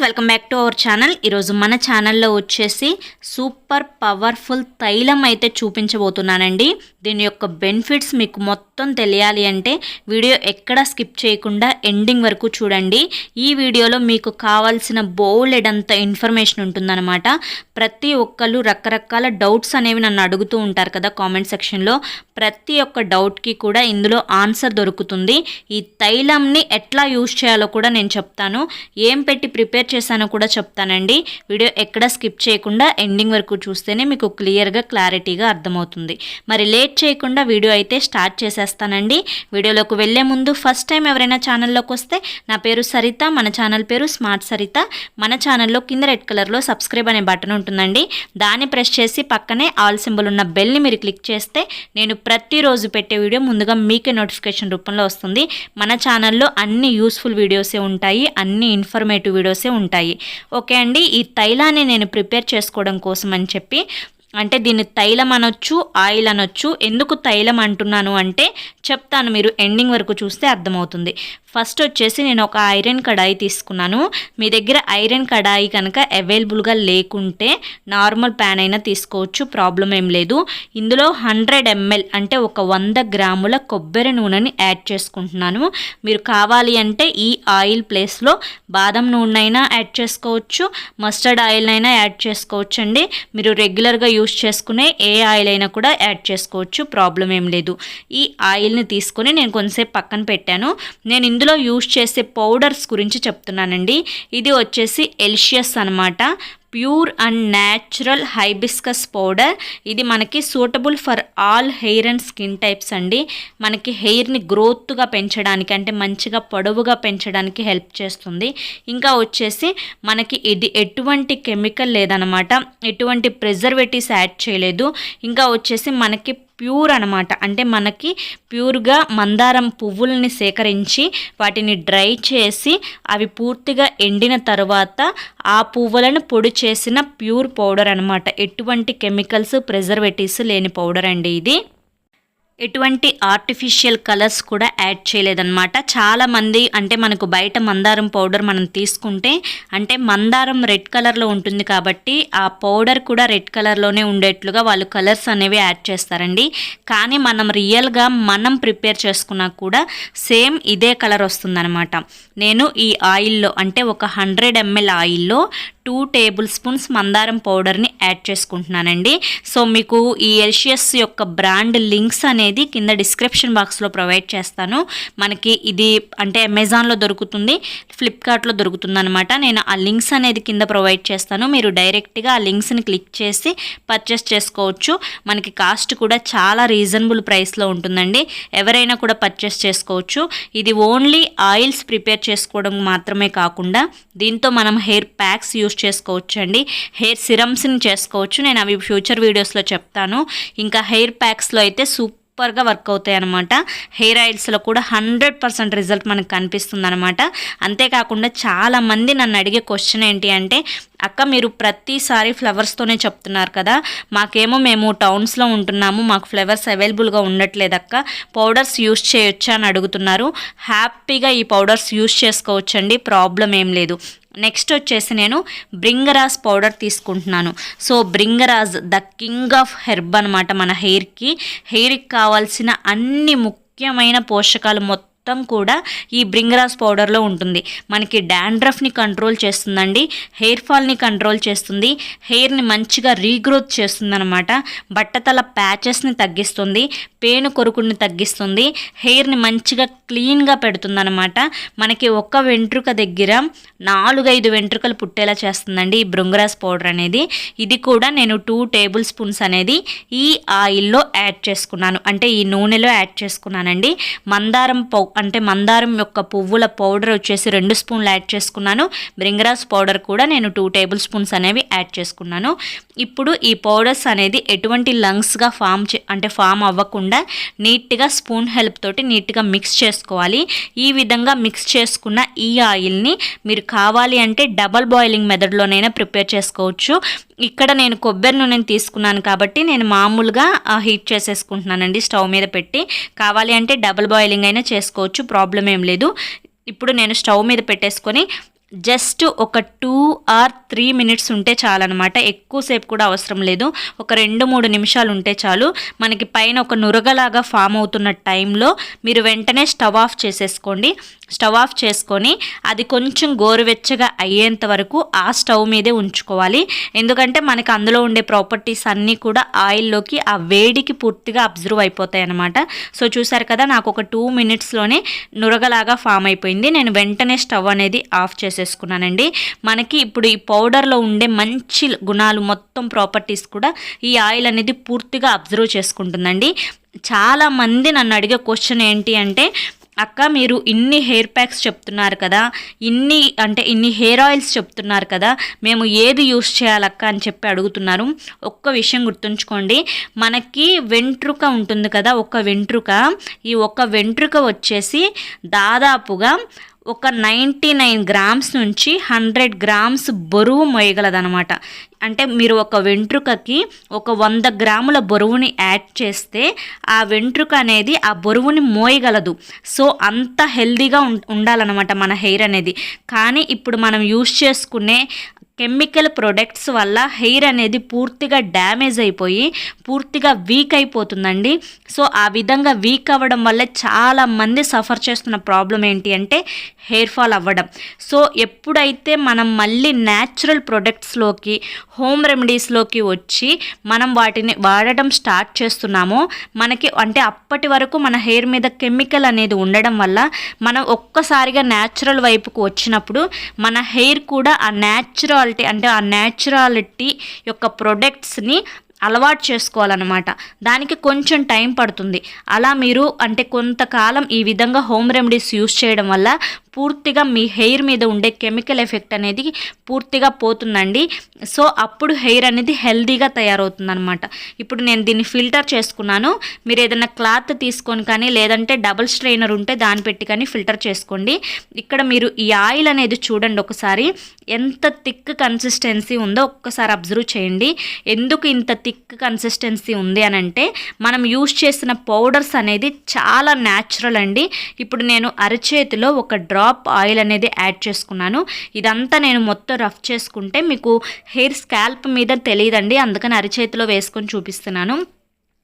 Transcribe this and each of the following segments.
Welcome back to our channel. ఈరోజు మన ఛానల్లో వచ్చేసి సూపర్ పవర్ఫుల్ తైలం అయితే చూపించబోతున్నానండి. దీని యొక్క బెనిఫిట్స్ మీకు మొత్తం తెలియాలి అంటే వీడియో ఎక్కడా స్కిప్ చేయకుండా ఎండింగ్ వరకు చూడండి. ఈ వీడియోలో మీకు కావాల్సిన బోలెడంత ఇన్ఫర్మేషన్ ఉంటుందన్నమాట. ప్రతి ఒక్కళ్ళు రకరకాల డౌట్స్ అనేవి నన్ను అడుగుతూ ఉంటారు కదా కామెంట్ సెక్షన్లో. ప్రతి ఒక్క డౌట్కి కూడా ఇందులో ఆన్సర్ దొరుకుతుంది. ఈ తైలంని ఎట్లా యూజ్ చేయాలో కూడా నేను చెప్తాను. ఏం పెట్టి ప్రిపేర్ చేశానో కూడా చెప్తానండి. వీడియో ఎక్కడ స్కిప్ చేయకుండా ఎండింగ్ వరకు చూస్తేనే మీకు క్లారిటీగా అర్థమవుతుంది. మరి లేట్ చేయకుండా వీడియో అయితే స్టార్ట్ చేసేస్తానండి. వీడియోలోకి వెళ్ళే ముందు ఫస్ట్ టైం ఎవరైనా ఛానల్లోకి వస్తే నా పేరు సరిత, మన ఛానల్ పేరు స్మార్ట్ సరిత. మన ఛానల్లో కింద రెడ్ కలర్లో సబ్స్క్రైబ్ అనే బటన్ ఉంటుందండి. దాన్ని ప్రెస్ చేసి పక్కనే ఆల్ సింబల్ ఉన్న బెల్ని మీరు క్లిక్ చేస్తే నేను ప్రతిరోజు పెట్టే వీడియో ముందుగా మీకే నోటిఫికేషన్ రూపంలో వస్తుంది. మన ఛానల్లో అన్ని యూస్ఫుల్ వీడియోసే ఉంటాయి, అన్ని ఇన్ఫర్మేటివ్ వీడియోసే ఉంటాయి. ఓకే అండి, ఈ తైలాన్ని నేను ప్రిపేర్ చేసుకోవడం కోసం అని చెప్పి, అంటే దీన్ని తైలం అనొచ్చు, ఆయిల్ అనొచ్చు. ఎందుకు తైలం అంటున్నాను అంటే చెప్తాను, మీరు ఎండింగ్ వరకు చూస్తే అర్థమవుతుంది. ఫస్ట్ వచ్చేసి నేను ఒక ఐరన్ కడాయి తీసుకున్నాను. మీ దగ్గర ఐరన్ కడాయి కనుక అవైలబుల్గా లేకుంటే నార్మల్ ప్యాన్ అయినా తీసుకోవచ్చు, ప్రాబ్లం ఏం లేదు. ఇందులో 100 ml అంటే ఒక 100 గ్రాముల కొబ్బరి నూనెని యాడ్ చేసుకుంటున్నాను. మీరు కావాలి అంటే ఈ ఆయిల్ ప్లేస్లో బాదం నూనె అయినా యాడ్ చేసుకోవచ్చు, మస్టర్డ్ ఆయిల్ అయినా యాడ్ చేసుకోవచ్చు అండి. మీరు రెగ్యులర్గా యూజ్ చేసుకునే ఏ ఆయిల్ అయినా కూడా యాడ్ చేసుకోవచ్చు, ప్రాబ్లం ఏం లేదు. ఈ ఆయిల్ని తీసుకొని నేను కొంతసేపు పక్కన పెట్టాను. నేను ఇందులో యూజ్ చేసే పౌడర్స్ గురించి చెప్తున్నానండి. ఇది వచ్చేసి ఎలిషియస్ అనమాట, pure and natural hibiscus powder. ఇది మనకి suitable for all hair and skin types అండి. మనకి హెయిర్ని గ్రోత్గా పెంచడానికి, అంటే మంచిగా పొడవుగా పెంచడానికి హెల్ప్ చేస్తుంది. ఇంకా వచ్చేసి మనకి ఇది ఎటువంటి కెమికల్ లేదనమాట, ఎటువంటి ప్రిజర్వేటివ్స్ యాడ్ చేయలేదు. ఇంకా వచ్చేసి మనకి ప్యూర్ అనమాట, అంటే మనకి ప్యూర్గా మందారం పువ్వులని సేకరించి వాటిని డ్రై చేసి అవి పూర్తిగా ఎండిన తర్వాత ఆ పువ్వులను పొడి చేసిన ప్యూర్ పౌడర్ అనమాట. ఎటువంటి కెమికల్స్, ప్రిజర్వేటివ్స్ లేని పౌడర్ అండి ఇది. ఎటువంటి ఆర్టిఫిషియల్ కలర్స్ కూడా యాడ్ చేయలేదన్నమాట. చాలామంది అంటే మనకు బయట మందారం పౌడర్ మనం తీసుకుంటే, అంటే మందారం రెడ్ కలర్లో ఉంటుంది కాబట్టి ఆ పౌడర్ కూడా రెడ్ కలర్లోనే ఉండేట్లుగా వాళ్ళు కలర్స్ అనేవి యాడ్ చేస్తారండి. కానీ మనం రియల్గా మనం ప్రిపేర్ చేసుకున్నా కూడా సేమ్ ఇదే కలర్ వస్తుందన్నమాట. నేను ఈ ఆయిల్లో, అంటే ఒక 100 ml ఆయిల్లో 2 టేబుల్ స్పూన్స్ మందారం పౌడర్ని యాడ్ చేసుకుంటున్నానండి. సో మీకు ఈ ఎలిషియస్ యొక్క బ్రాండ్ లింక్స్ అనేది కింద డిస్క్రిప్షన్ బాక్స్లో ప్రొవైడ్ చేస్తాను. మనకి ఇది అంటే అమెజాన్లో దొరుకుతుంది, ఫ్లిప్కార్ట్లో దొరుకుతుంది అనమాట. నేను ఆ లింక్స్ అనేది కింద ప్రొవైడ్ చేస్తాను. మీరు డైరెక్ట్గా ఆ లింక్స్ని క్లిక్ చేసి పర్చేస్ చేసుకోవచ్చు. మనకి కాస్ట్ కూడా చాలా రీజనబుల్ ప్రైస్లో ఉంటుందండి. ఎవరైనా కూడా పర్చేస్ చేసుకోవచ్చు. ఇది ఓన్లీ ఆయిల్స్ ప్రిపేర్ చేసుకోవడం మాత్రమే కాకుండా దీంతో మనం హెయిర్ ప్యాక్స్ యూజ్ చేసుకోవచ్చు అండి, హెయిర్ సిరమ్స్ని చేసుకోవచ్చు. నేను అవి ఫ్యూచర్ వీడియోస్లో చెప్తాను. ఇంకా హెయిర్ ప్యాక్స్లో అయితే సూపర్గా వర్క్ అవుతాయి అనమాట. హెయిర్ ఆయిల్స్లో కూడా 100% రిజల్ట్ మనకు కనిపిస్తుంది అనమాట. అంతేకాకుండా చాలామంది నన్ను అడిగే క్వశ్చన్ ఏంటి అంటే, అక్క మీరు ప్రతిసారి ఫ్లవర్స్తోనే చెప్తున్నారు కదా, మేము టౌన్స్లో ఉంటున్నాము, మాకు ఫ్లవర్స్ అవైలబుల్గా ఉండట్లేదు అక్క, పౌడర్స్ యూజ్ చేయొచ్చా అని అడుగుతున్నారు. హ్యాపీగా ఈ పౌడర్స్ యూజ్ చేసుకోవచ్చండి, ప్రాబ్లం ఏం లేదు. నెక్స్ట్ వచ్చేసి నేను బ్రింగరాజ్ పౌడర్ తీసుకుంటున్నాను. So bhringraj the king of herb అనమాట. మన హెయిర్కి కావాల్సిన అన్ని ముఖ్యమైన పోషకాలు మొత్తం కూడా ఈ బ్రింగరాజ్ పౌడర్లో ఉంటుంది. మనకి డాండ్రఫ్ని కంట్రోల్ చేస్తుందండి, హెయిర్ ఫాల్ని కంట్రోల్ చేస్తుంది, హెయిర్ని మంచిగా రీగ్రోత్ చేస్తుంది అనమాట, బట్టతల ప్యాచెస్ని తగ్గిస్తుంది, పేను కొరుకుని తగ్గిస్తుంది, హెయిర్ని మంచిగా క్లీన్గా పెడుతుందనమాట. మనకి ఒక వెంట్రుక దగ్గర 4-5 వెంట్రుకలు పుట్టేలా చేస్తుందండి ఈ బ్రింగరాజ్ పౌడర్ అనేది. ఇది కూడా నేను 2 టేబుల్ స్పూన్స్ అనేది ఈ ఆయిల్లో యాడ్ చేసుకున్నాను, అంటే ఈ నూనెలో యాడ్ చేసుకున్నానండి. మందారం యొక్క పువ్వుల పౌడర్ వచ్చేసి 2 స్పూన్లు యాడ్ చేసుకున్నాను. బ్రింగరాజ్ పౌడర్ కూడా నేను 2 టేబుల్ స్పూన్స్ అనేవి యాడ్ చేసుకున్నాను. ఇప్పుడు ఈ పౌడర్స్ అనేది ఎటువంటి లంగ్స్గా ఫామ్ అవ్వకుండా నీట్గా స్పూన్ హెల్ప్ తోటి నీట్గా మిక్స్ చేసుకోవాలి. ఈ విధంగా మిక్స్ చేసుకున్న ఈ ఆయిల్ని మీరు కావాలి అంటే డబల్ బాయిలింగ్ మెథడ్లోనైనా ప్రిపేర్ చేసుకోవచ్చు. ఇక్కడ నేను కొబ్బరి నూనెని తీసుకున్నాను కాబట్టి నేను మామూలుగా హీట్ చేసేసుకుంటున్నానండి స్టవ్ మీద పెట్టి. కావాలి అంటే డబుల్ బాయిలింగ్ అయినా చేసుకోవచ్చు, ప్రాబ్లం ఏం లేదు. ఇప్పుడు నేను స్టవ్ మీద పెట్టేసుకొని జస్ట్ ఒక 2 or 3 minutes ఉంటే చాలన్నమాట. ఎక్కువసేపు కూడా అవసరం లేదు. ఒక 2-3 నిమిషాలు ఉంటే చాలు. మనకి పైన ఒక నురగలాగా ఫామ్ అవుతున్న టైంలో మీరు వెంటనే స్టవ్ ఆఫ్ చేసేసుకోండి. స్టవ్ ఆఫ్ చేసుకొని అది కొంచెం గోరువెచ్చగా అయ్యేంత వరకు ఆ స్టవ్ మీదే ఉంచుకోవాలి. ఎందుకంటే మనకి అందులో ఉండే ప్రాపర్టీస్ అన్నీ కూడా ఆయిల్లోకి ఆ వేడికి పూర్తిగా అబ్జర్వ్ అయిపోతాయి అన్నమాట. సో చూసారు కదా, నాకు ఒక 2 minutesలోనే నురగలాగా ఫామ్ అయిపోయింది. నేను వెంటనే స్టవ్ అనేది ఆఫ్ చేసేసుకున్నానండి. మనకి ఇప్పుడు ఈ పౌడర్లో ఉండే మంచి గుణాలు మొత్తం ప్రాపర్టీస్ కూడా ఈ ఆయిల్ అనేది పూర్తిగా అబ్జర్వ్ చేసుకుంటుందండి. చాలామంది నన్ను అడిగే క్వశ్చన్ ఏంటి అంటే, అక్క మీరు ఇన్ని హెయిర్ ప్యాక్స్ చెప్తున్నారు కదా, ఇన్ని హెయిర్ ఆయిల్స్ చెప్తున్నారు కదా, మేము ఏది యూస్ చేయాలక్క అని చెప్పి అడుగుతున్నారు. ఒక్క విషయం గుర్తుంచుకోండి, మనకి వెంట్రుక ఉంటుంది కదా, ఈ ఒక్క వెంట్రుక వచ్చేసి దాదాపుగా ఒక 99 grams నుంచి 100 grams బరువు మోయగలదనమాట. అంటే మీరు ఒక వెంట్రుకకి ఒక 100 గ్రాముల బరువుని యాడ్ చేస్తే ఆ వెంట్రుక అనేది ఆ బరువుని మోయగలదు. సో అంత హెల్దీగా ఉండాలన్నమాట మన హెయిర్ అనేది. కానీ ఇప్పుడు మనం యూస్ చేసుకునే కెమికల్ ప్రొడక్ట్స్ వల్ల హెయిర్ అనేది పూర్తిగా డ్యామేజ్ అయిపోయి పూర్తిగా వీక్ అయిపోతుందండి. సో ఆ విధంగా వీక్ అవ్వడం వల్ల చాలామంది సఫర్ చేస్తున్న ప్రాబ్లం ఏంటి అంటే హెయిర్ ఫాల్ అవ్వడం. సో ఎప్పుడైతే మనం మళ్ళీ న్యాచురల్ ప్రొడక్ట్స్లోకి, హోమ్ రెమెడీస్లోకి వచ్చి మనం వాటిని వాడటం స్టార్ట్ చేస్తున్నామో, మనకి అంటే అప్పటి వరకు మన హెయిర్ మీద కెమికల్ అనేది ఉండడం వల్ల మనం ఒక్కసారిగా న్యాచురల్ వైపుకు వచ్చినప్పుడు మన హెయిర్ కూడా ఆ న్యాచురాలిటీ యొక్క ప్రొడక్ట్స్ని అలవాటు చేసుకోవాలన్నమాట. దానికి కొంచెం టైం పడుతుంది. అలా మీరు అంటే కొంతకాలం ఈ విధంగా హోమ్ రెమెడీస్ యూస్ చేయడం వల్ల పూర్తిగా మీ హెయిర్ మీద ఉండే కెమికల్ ఎఫెక్ట్ అనేది పూర్తిగా పోతుందండి. సో అప్పుడు హెయిర్ అనేది హెల్దీగా తయారవుతుంది అనమాట. ఇప్పుడు నేను దీన్ని ఫిల్టర్ చేసుకున్నాను. మీరు ఏదైనా క్లాత్ తీసుకొని కానీ లేదంటే డబుల్ స్ట్రైనర్ ఉంటే దాన్ని పెట్టి కానీ ఫిల్టర్ చేసుకోండి. ఇక్కడ మీరు ఈ ఆయిల్ అనేది చూడండి ఒకసారి, ఎంత థిక్ కన్సిస్టెన్సీ ఉందో ఒక్కసారి అబ్జర్వ్ చేయండి. ఎందుకు ఇంత థిక్ కన్సిస్టెన్సీ ఉంది అని అంటే మనం యూస్ చేసిన పౌడర్స్ అనేది చాలా న్యాచురల్ అండి. ఇప్పుడు నేను అరచేతిలో ఒక డ్రాప్ ఆయిల్ అనేది యాడ్ చేసుకున్నాను. ఇదంతా నేను మొత్తం రఫ్ చేసుకుంటే మీకు హెయిర్ స్కాల్ప్ మీద తెలియదండి, అందుకని అరచేతిలో వేసుకొని చూపిస్తున్నాను.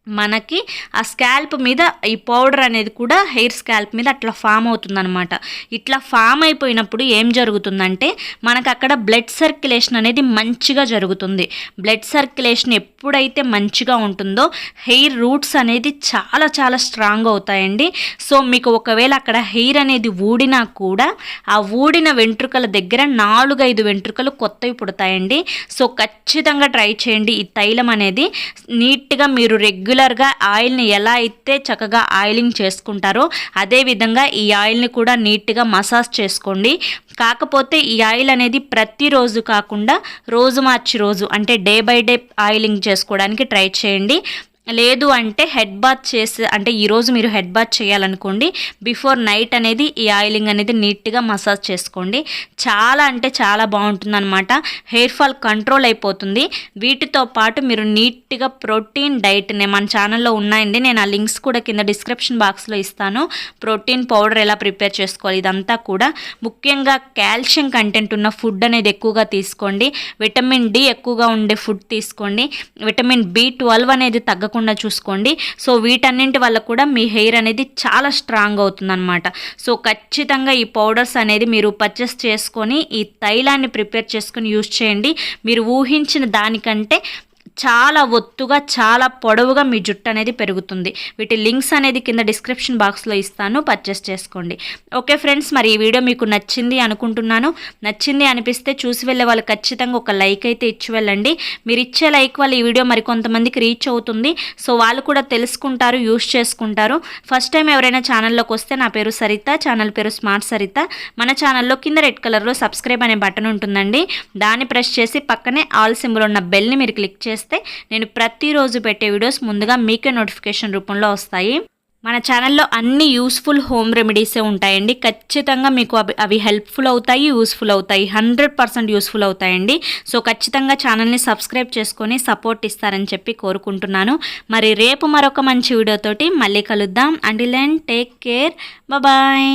మనకి ఆ స్కాల్ప్ మీద ఈ పౌడర్ అనేది కూడా హెయిర్ స్కాల్ప్ మీద అట్లా ఫామ్ అవుతుందన్నమాట. ఇట్లా ఫామ్ అయిపోయినప్పుడు ఏం జరుగుతుందంటే మనకు అక్కడ బ్లడ్ సర్క్యులేషన్ అనేది మంచిగా జరుగుతుంది. బ్లడ్ సర్క్యులేషన్ ఎప్పుడైతే మంచిగా ఉంటుందో హెయిర్ రూట్స్ అనేది చాలా చాలా స్ట్రాంగ్ అవుతాయండి. సో మీకు ఒకవేళ అక్కడ హెయిర్ అనేది ఊడినా కూడా ఆ ఊడిన వెంట్రుకల దగ్గర 4-5 వెంట్రుకలు కొత్తవి పుడతాయండి. సో ఖచ్చితంగా ట్రై చేయండి. ఈ తైలం అనేది నీట్గా మీరు రెగ్యులర్గా ఆయిల్ని ఎలా అయితే చక్కగా ఆయిలింగ్ చేసుకుంటారో అదేవిధంగా ఈ ఆయిల్ని కూడా నీట్గా మసాజ్ చేసుకోండి. కాకపోతే ఈ ఆయిల్ అనేది ప్రతిరోజు కాకుండా రోజు మార్చి రోజు అంటే డే బై డే ఆయిలింగ్ చేసుకోవడానికి ట్రై చేయండి. లేదు అంటే హెడ్ బాత్ అంటే ఈరోజు మీరు హెడ్ బాత్ చేయాలనుకోండి, బిఫోర్ నైట్ అనేది ఈ ఆయిలింగ్ అనేది నీట్గా మసాజ్ చేసుకోండి. చాలా అంటే చాలా బాగుంటుందన్నమాట. హెయిర్ ఫాల్ కంట్రోల్ అయిపోతుంది. వీటితో పాటు మీరు నీట్గా ప్రోటీన్ డైట్ మన ఛానల్లో ఉన్నాయండి, నేను ఆ లింక్స్ కూడా కింద డిస్క్రిప్షన్ బాక్స్లో ఇస్తాను. ప్రోటీన్ పౌడర్ ఎలా ప్రిపేర్ చేసుకోవాలి ఇదంతా కూడా. ముఖ్యంగా కాల్షియం కంటెంట్ ఉన్న ఫుడ్ అనేది ఎక్కువగా తీసుకోండి. విటమిన్ డి ఎక్కువగా ఉండే ఫుడ్ తీసుకోండి. విటమిన్ B12 అనేది తగ్గకుండా చూసుకోండి. సో వీటన్నింటి వల్ల కూడా మీ హెయిర్ అనేది చాలా స్ట్రాంగ్ అవుతుందన్నమాట. సో ఖచ్చితంగా ఈ పౌడర్స్ అనేది మీరు పర్చేస్ చేసుకొని ఈ తైలాన్ని ప్రిపేర్ చేసుకొని యూజ్ చేయండి. మీరు ఊహించిన దానికంటే చాలా ఒత్తుగా చాలా పొడవుగా మీ జుట్టు అనేది పెరుగుతుంది. వీటి లింక్స్ అనేది కింద డిస్క్రిప్షన్ బాక్స్లో ఇస్తాను, పర్చేస్ చేసుకోండి. ఓకే ఫ్రెండ్స్, మరి ఈ వీడియో మీకు నచ్చింది అనుకుంటున్నాను. నచ్చింది అనిపిస్తే చూసి వెళ్ళే వాళ్ళు ఖచ్చితంగా ఒక లైక్ అయితే ఇచ్చి వెళ్ళండి. మీరు ఇచ్చే లైక్ వల్ల ఈ వీడియో మరి కొంతమందికి రీచ్ అవుతుంది. సో వాళ్ళు కూడా తెలుసుకుంటారు, యూస్ చేసుకుంటారు. ఫస్ట్ టైం ఎవరైనా ఛానల్లోకి వస్తే నా పేరు సరిత, ఛానల్ పేరు స్మార్ట్ సరిత. మన ఛానల్లో కింద రెడ్ కలర్లో సబ్స్క్రైబ్ అనే బటన్ ఉంటుందండి, దాన్ని ప్రెస్ చేసి పక్కనే ఆల్ సింబల్ ఉన్న బెల్ని మీరు క్లిక్ చేస్తే నేను ప్రతిరోజు పెట్టే వీడియోస్ ముందుగా మీకే నోటిఫికేషన్ రూపంలో వస్తాయి. మన ఛానల్లో అన్ని యూస్ఫుల్ హోమ్ రెమెడీసే ఉంటాయండి. ఖచ్చితంగా మీకు అవి హెల్ప్ఫుల్ అవుతాయి, యూస్ఫుల్ అవుతాయి, 100% యూస్ఫుల్ అవుతాయండి. సో ఖచ్చితంగా ఛానల్ని సబ్స్క్రైబ్ చేసుకొని సపోర్ట్ ఇస్తారని చెప్పి కోరుకుంటున్నాను. మరి రేపు మరొక మంచి వీడియోతోటి మళ్ళీ కలుద్దాం. Until then take care, bye.